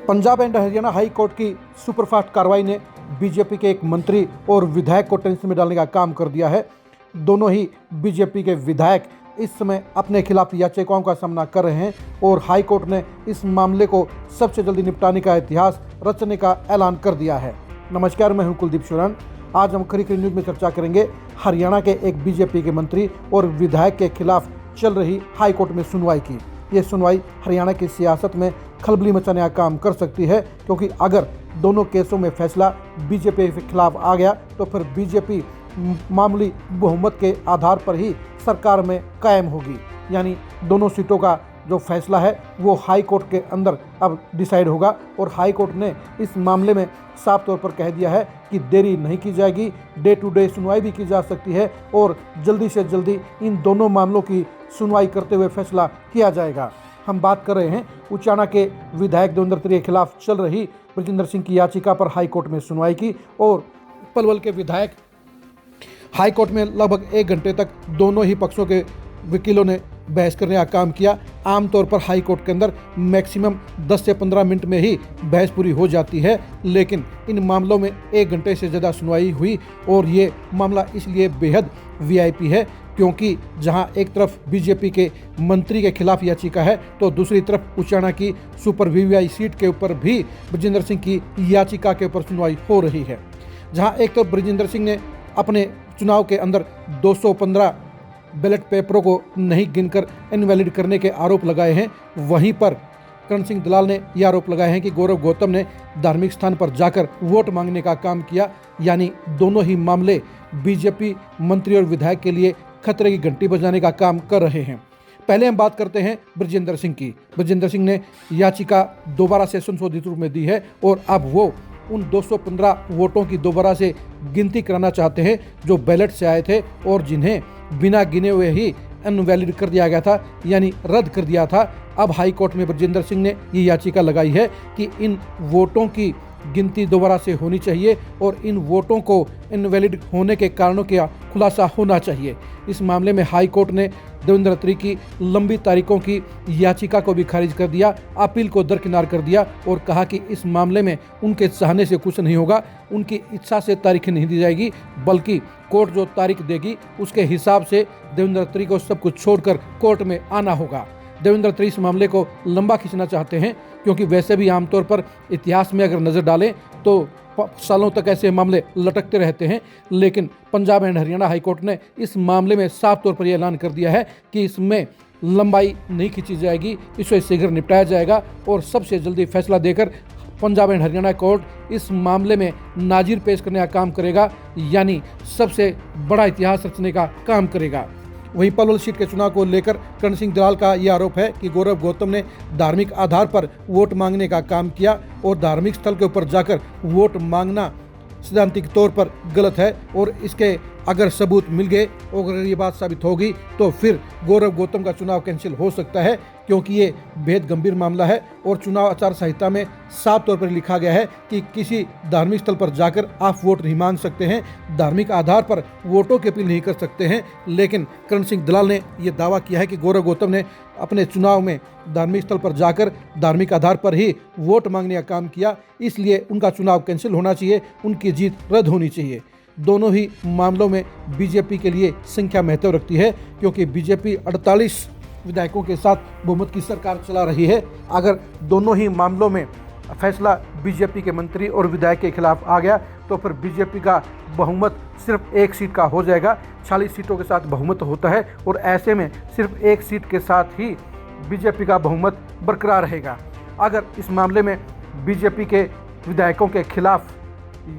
Punjab and Haryana high court की superfast कार्रवाई ने बीजेपी के एक मंत्री और विधायक को टेंशन में डालने का काम कर दिया है। दोनों ही बीजेपी के विधायक इस समय अपने खिलाफ याचिकाओं का सामना कर रहे हैं और हाई कोर्ट ने इस मामले को सबसे जल्दी निपटाने का इतिहास रचने का ऐलान कर दिया है। नमस्कार, मैं हूं कुलदीप शरण। आज हम खरी खरी न्यूज़ में चर्चा करेंगे हरियाणा के एक बीजेपी के मंत्री और विधायक के खिलाफ चल रही हाई कोर्ट में सुनवाई की। ये सुनवाई हरियाणा की सियासत में खलबली मचाने का काम कर सकती है, क्योंकि अगर दोनों केसों में फैसला बीजेपी के खिलाफ आ गया तो फिर बीजेपी मामूली बहुमत के आधार पर ही सरकार में कायम होगी। यानी दोनों सीटों का जो फैसला है वो हाई कोर्ट के अंदर अब डिसाइड होगा और हाई कोर्ट ने इस मामले में साफ तौर पर कह दिया है कि देरी नहीं की जाएगी, डे टू डे सुनवाई भी की जा सकती है और जल्दी से जल्दी इन दोनों मामलों की सुनवाई करते हुए फैसला किया जाएगा। हम बात कर रहे हैं उचाना के विधायक देवेंद्र त्रिवेदी के खिलाफ चल रही ब्रजेंद्र सिंह की याचिका पर हाई कोर्ट में सुनवाई की और पलवल के विधायक हाई कोर्ट में लगभग 1 घंटे तक दोनों ही पक्षों के वकीलों ने बहस करने का काम किया। आमतौर पर हाई कोर्ट के अंदर मैक्सिमम 10 से 15 मिनट में ही बहस पूरी हो जाती है, लेकिन इन मामलों में 1 घंटे से ज़्यादा सुनवाई हुई और ये मामला इसलिए बेहद वीआईपी है क्योंकि जहां एक तरफ बीजेपी के मंत्री के खिलाफ याचिका है तो दूसरी तरफ उचाना की सुपर वीवीआई सीट के ऊपर भी ब्रजेंद्र सिंह की याचिका के ऊपर सुनवाई हो रही है। जहां एक तरफ ब्रजेंद्र सिंह ने अपने चुनाव के अंदर 215 बैलेट पेपरों को नहीं गिनकर इनवैलिड करने के आरोप लगाए हैं, वहीं पर करण सिंह दलाल ने यह आरोप लगाए हैं कि गौरव गौतम ने धार्मिक स्थान पर जाकर वोट मांगने का काम किया। यानी दोनों ही मामले बीजेपी मंत्री और विधायक के लिए खतरे की घंटी बजाने का काम कर रहे हैं। पहले हम बात करते हैं ब्रजेंद्र सिंह की। ब्रजेंद्र सिंह ने याचिका दोबारा से संशोधित रूप में दी है और अब वो उन 215 वोटों की दोबारा से गिनती कराना चाहते हैं जो बैलेट से आए थे और जिन्हें बिना गिने हुए ही इनवैलिड कर दिया गया था, यानी रद्द कर दिया था। अब हाई कोर्ट में ब्रजेंद्र सिंह ने ये याचिका लगाई है कि इन वोटों की गिनती दोबारा से होनी चाहिए और इन वोटों को इनवैलिड होने के कारणों का खुलासा होना चाहिए। इस मामले में हाई कोर्ट ने देवेंद्र त्रिवेदी की लंबी तारीखों की याचिका को भी खारिज कर दिया, अपील को दरकिनार कर दिया और कहा कि इस मामले में उनके चाहने से कुछ नहीं होगा, उनकी इच्छा से तारीखें नहीं दी जाएगी, बल्कि कोर्ट जो तारीख देगी उसके हिसाब से देवेंद्र त्रिवेदी को सब कुछ छोड़कर कोर्ट में आना होगा। देवेंद्र त्रिवेदी इस मामले को लंबा खींचना चाहते हैं क्योंकि वैसे भी आमतौर पर इतिहास में अगर नज़र डालें तो सालों तक ऐसे मामले लटकते रहते हैं, लेकिन Punjab and Haryana high court ने इस मामले में साफ तौर पर यह ऐलान कर दिया है कि इसमें लंबाई नहीं खींची जाएगी, इसे शीघ्र निपटाया जाएगा और सबसे जल्दी फैसला देकर पंजाब एंड हरियाणा कोर्ट इस मामले में नाजिर पेश करने का काम करेगा, यानी सबसे बड़ा इतिहास रचने का काम करेगा। वहीं पलवल सीट के चुनाव को लेकर करण सिंह दलाल का यह आरोप है कि गौरव गौतम ने धार्मिक आधार पर वोट मांगने का काम किया और धार्मिक स्थल के ऊपर जाकर वोट मांगना सिद्धांतिक तौर पर गलत है और इसके अगर सबूत मिल गए और अगर ये बात साबित होगी तो फिर गौरव गौतम का चुनाव कैंसिल हो सकता है, क्योंकि ये बेहद गंभीर मामला है और चुनाव आचार संहिता में साफ तौर पर लिखा गया है कि किसी धार्मिक स्थल पर जाकर आप वोट नहीं मांग सकते हैं, धार्मिक आधार पर वोटों की अपील नहीं कर सकते हैं। लेकिन करण सिंह दलाल ने यह दावा किया है कि गौरव गौतम ने अपने चुनाव में धार्मिक स्थल पर जाकर धार्मिक आधार पर ही वोट मांगने का काम किया, इसलिए उनका चुनाव कैंसिल होना चाहिए, उनकी जीत रद्द होनी चाहिए। दोनों ही मामलों में बीजेपी के लिए संख्या महत्व रखती है, क्योंकि बीजेपी 48 विधायकों के साथ बहुमत की सरकार चला रही है। अगर दोनों ही मामलों में फैसला बीजेपी के मंत्री और विधायक के खिलाफ आ गया तो फिर बीजेपी का बहुमत सिर्फ 1 सीट का हो जाएगा। 40 सीटों के साथ बहुमत होता है और ऐसे में सिर्फ 1 सीट के साथ ही बीजेपी का बहुमत बरकरार रहेगा। अगर इस मामले में बीजेपी के विधायकों के खिलाफ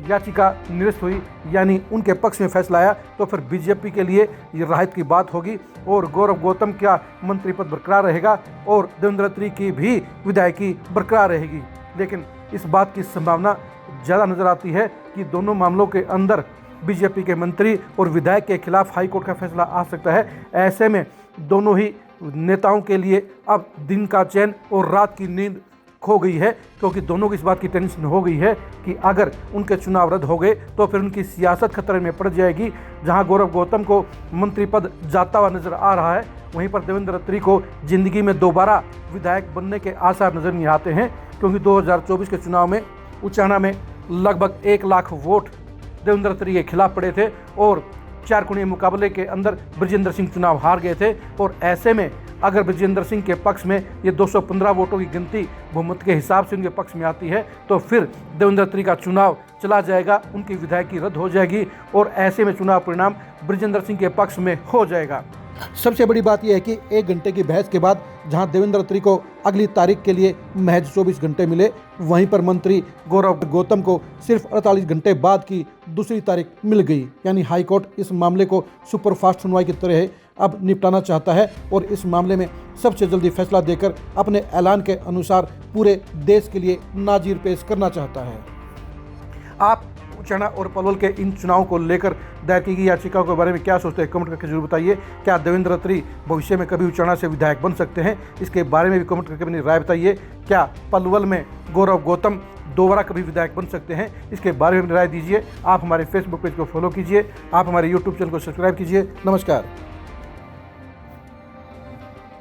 याचिका निरस्त हुई, यानी उनके पक्ष में फैसला आया, तो फिर बीजेपी के लिए ये राहत की बात होगी और गौरव गौतम का मंत्री पद बरकरार रहेगा और देवेंद्र त्रिवेदी की भी विधायकी बरकरार रहेगी। लेकिन इस बात की संभावना ज़्यादा नज़र आती है कि दोनों मामलों के अंदर बीजेपी के मंत्री और विधायक के खिलाफ हाई कोर्ट का फैसला आ सकता है। ऐसे में दोनों ही नेताओं के लिए अब दिन का चैन और रात की नींद खो गई है, क्योंकि दोनों को इस बात की टेंशन हो गई है कि अगर उनके चुनाव रद्द हो गए तो फिर उनकी सियासत खतरे में पड़ जाएगी। जहां गौरव गौतम को मंत्री पद जाता हुआ नजर आ रहा है, वहीं पर देवेंद्र अत्री को जिंदगी में दोबारा विधायक बनने के आसार नजर नहीं आते हैं, क्योंकि 2024 के चुनाव में उचाना में लगभग 1 लाख वोट देवेंद्र अत्री के खिलाफ पड़े थे और 4 कोणीय मुकाबले के अंदर बृजेंद्र सिंह चुनाव हार गए थे। और ऐसे में अगर बृजेंद्र सिंह के पक्ष में ये 215 वोटों की गिनती बहुमत के हिसाब से उनके पक्ष में आती है, तो फिर देवेंद्र अत्री का चुनाव चला जाएगा, उनकी विधायकी रद्द हो जाएगी और ऐसे में चुनाव परिणाम बृजेंद्र सिंह के पक्ष में हो जाएगा। सबसे बड़ी बात यह है कि 1 घंटे की बहस के बाद जहां देवेंद्र अत्री को अगली तारीख के लिए महज 24 घंटे मिले, वहीं पर मंत्री गौरव गौतम को सिर्फ 48 घंटे बाद की दूसरी तारीख मिल गई। यानी हाईकोर्ट इस मामले को सुपरफास्ट सुनवाई की तरह अब निपटाना चाहता है और इस मामले में सबसे जल्दी फैसला देकर अपने ऐलान के अनुसार पूरे देश के लिए नाजीर पेश करना चाहता है। आप उचाना और पलवल के इन चुनावों को लेकर दायर की गई याचिकाओं के बारे में क्या सोचते हैं, कमेंट करके जरूर बताइए। क्या देवेंद्र अत्री भविष्य में कभी उचाना से विधायक बन सकते हैं, इसके बारे में भी कमेंट करके अपनी राय बताइए। क्या पलवल में गौरव गौतम दोबारा कभी विधायक बन सकते हैं, इसके बारे में अपनी राय दीजिए। आप हमारे फेसबुक पेज को फॉलो कीजिए, आप हमारे यूट्यूब चैनल को सब्सक्राइब कीजिए। नमस्कार।